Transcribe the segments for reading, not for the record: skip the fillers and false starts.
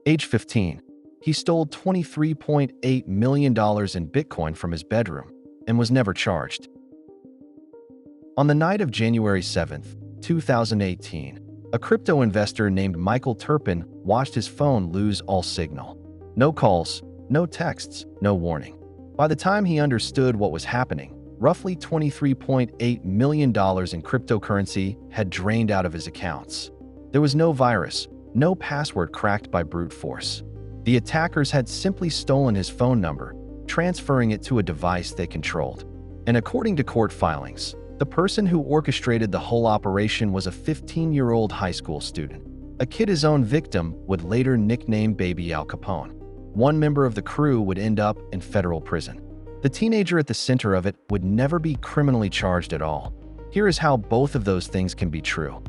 Age 15, he stole $23.8 million in Bitcoin from his bedroom and was never charged. On the night of January 7, 2018, a crypto investor named Michael Turpin watched his phone lose all signal. No calls, no texts, no warning. By the time he understood what was happening, roughly $23.8 million in cryptocurrency had drained out of his accounts. There was no virus, no password cracked by brute force. The attackers had simply stolen his phone number, transferring it to a device they controlled. And according to court filings, the person who orchestrated the whole operation was a 15-year-old high school student, a kid his own victim would later nickname Baby Al Capone. One member of the crew would end up in federal prison. The teenager at the center of it would never be criminally charged at all. Here is how both of those things can be true.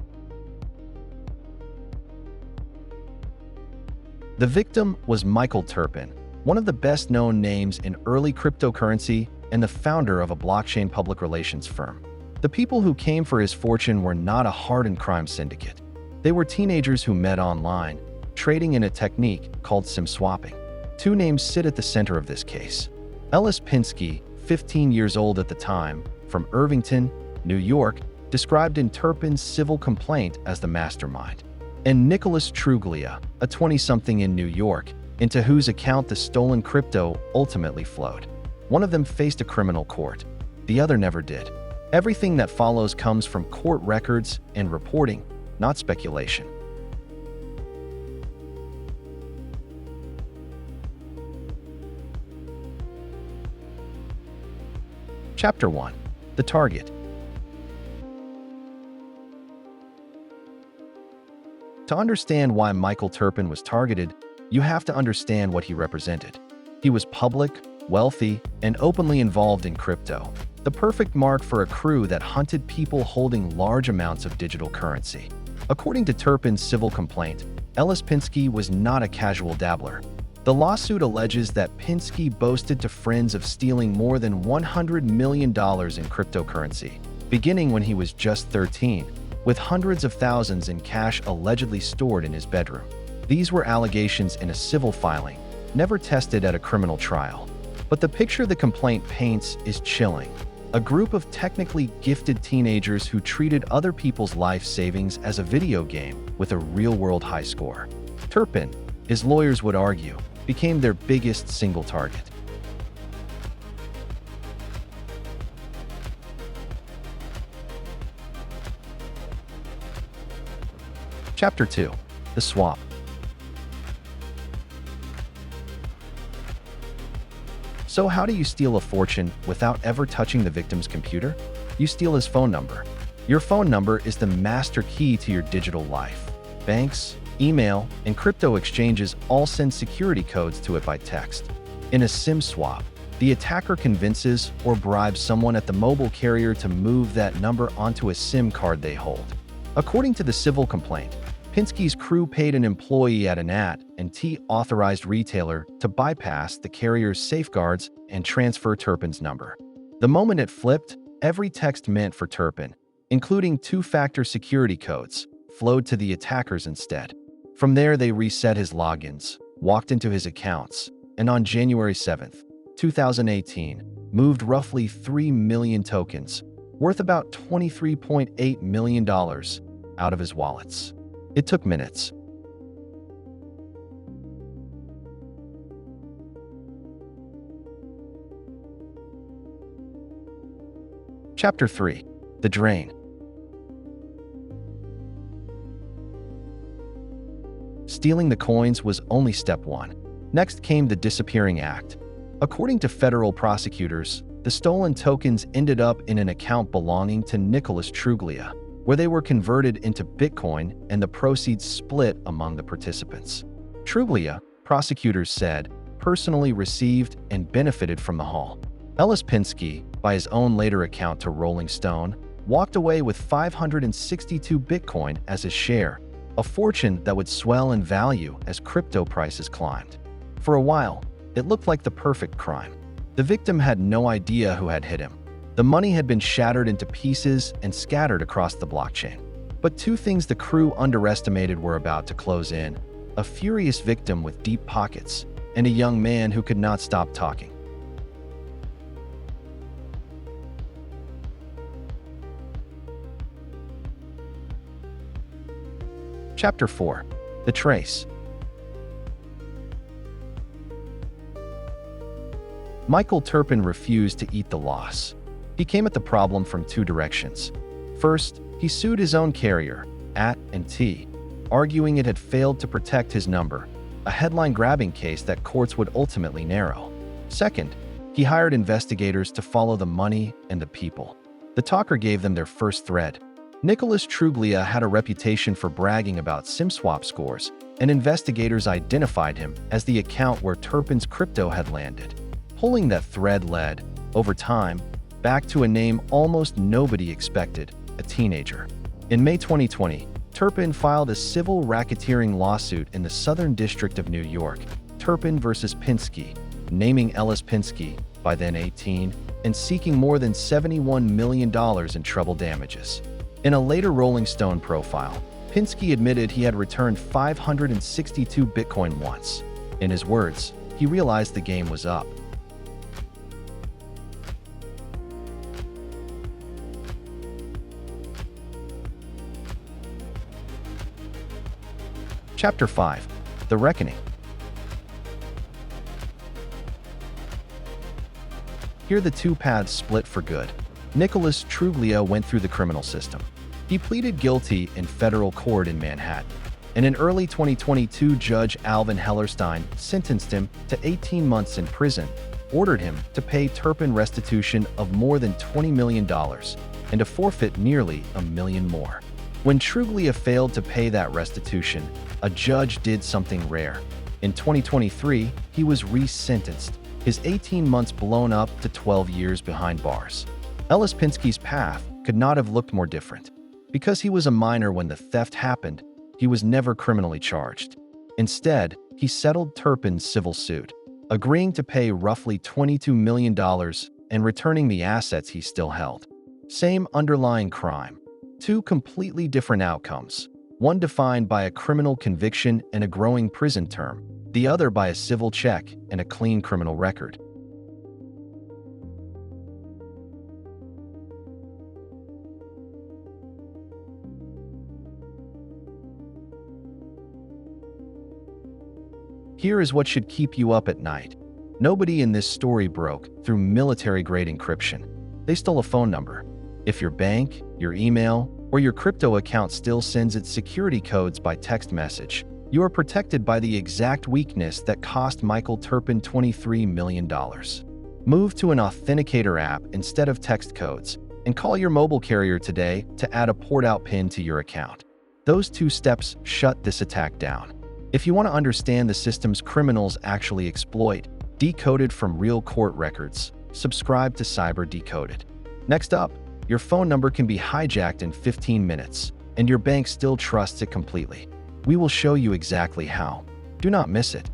The victim was Michael Turpin, one of the best-known names in early cryptocurrency and the founder of a blockchain public relations firm. The people who came for his fortune were not a hardened crime syndicate. They were teenagers who met online, trading in a technique called SIM swapping. Two names sit at the center of this case. Ellis Pinsky, 15 years old at the time, from Irvington, New York, described in Turpin's civil complaint as the mastermind. And Nicholas Truglia, a 20-something in New York, into whose account the stolen crypto ultimately flowed. One of them faced a criminal court. The other never did. Everything that follows comes from court records and reporting, not speculation. Chapter 1. The Target. To understand why Michael Turpin was targeted, you have to understand what he represented. He was public, wealthy, and openly involved in crypto, the perfect mark for a crew that hunted people holding large amounts of digital currency. According to Turpin's civil complaint, Ellis Pinsky was not a casual dabbler. The lawsuit alleges that Pinsky boasted to friends of stealing more than $100 million in cryptocurrency, beginning when he was just 13, with hundreds of thousands in cash allegedly stored in his bedroom. These were allegations in a civil filing, never tested at a criminal trial. But the picture the complaint paints is chilling. A group of technically gifted teenagers who treated other people's life savings as a video game with a real-world high score. Turpin, his lawyers would argue, became their biggest single target. Chapter 2. The Swap. So how do you steal a fortune without ever touching the victim's computer? You steal his phone number. Your phone number is the master key to your digital life. Banks, email, and crypto exchanges all send security codes to it by text. In a SIM swap, the attacker convinces or bribes someone at the mobile carrier to move that number onto a SIM card they hold. According to the civil complaint, Pinsky's crew paid an employee at an AT&T authorized retailer to bypass the carrier's safeguards and transfer Turpin's number. The moment it flipped, every text meant for Turpin, including two-factor security codes, flowed to the attackers instead. From there, they reset his logins, walked into his accounts, and on January 7, 2018, moved roughly 3 million tokens, worth about $23.8 million, out of his wallets. It took minutes. Chapter 3. The Drain. Stealing the coins was only step one. Next came the disappearing act. According to federal prosecutors, the stolen tokens ended up in an account belonging to Nicholas Truglia, where they were converted into Bitcoin and the proceeds split among the participants. Truglia, prosecutors said, personally received and benefited from the haul. Ellis Pinsky, by his own later account to Rolling Stone, walked away with 562 Bitcoin as his share, a fortune that would swell in value as crypto prices climbed. For a while, it looked like the perfect crime. The victim had no idea who had hit him. The money had been shattered into pieces and scattered across the blockchain. But two things the crew underestimated were about to close in: a furious victim with deep pockets, and a young man who could not stop talking. Chapter 4. The Trace. Michael Turpin refused to eat the loss. He came at the problem from two directions. First, he sued his own carrier, AT&T, arguing it had failed to protect his number, a headline-grabbing case that courts would ultimately narrow. Second, he hired investigators to follow the money and the people. The talker gave them their first thread. Nicholas Truglia had a reputation for bragging about SIM swap scores, and investigators identified him as the account where Turpin's crypto had landed. Pulling that thread led, over time, back to a name almost nobody expected, a teenager. In May 2020, Turpin filed a civil racketeering lawsuit in the Southern District of New York, Turpin versus Pinsky, naming Ellis Pinsky, by then 18, and seeking more than $71 million in treble damages. In a later Rolling Stone profile, Pinsky admitted he had returned 562 Bitcoin once. In his words, he realized the game was up. Chapter 5. The Reckoning. Here the two paths split for good. Nicholas Truglia went through the criminal system. He pleaded guilty in federal court in Manhattan, and in early 2022, Judge Alvin Hellerstein sentenced him to 18 months in prison, ordered him to pay Turpin restitution of more than $20 million and to forfeit nearly $1 million more. When Truglia failed to pay that restitution, a judge did something rare. In 2023, he was re-sentenced, his 18 months blown up to 12 years behind bars. Ellis Pinsky's path could not have looked more different. Because he was a minor when the theft happened, he was never criminally charged. Instead, he settled Turpin's civil suit, agreeing to pay roughly $22 million and returning the assets he still held. Same underlying crime. Two completely different outcomes, one defined by a criminal conviction and a growing prison term, the other by a civil check and a clean criminal record. Here is what should keep you up at night. Nobody in this story broke through military-grade encryption. They stole a phone number. If your bank, your email, or your crypto account still sends its security codes by text message, you are protected by the exact weakness that cost Michael Turpin $23 million. Move to an authenticator app instead of text codes, and call your mobile carrier today to add a port-out PIN to your account. Those two steps shut this attack down. If you want to understand the systems criminals actually exploit, decoded from real court records, subscribe to Cyber Decoded. Next up, your phone number can be hijacked in 15 minutes, and your bank still trusts it completely. We will show you exactly how. Do not miss it.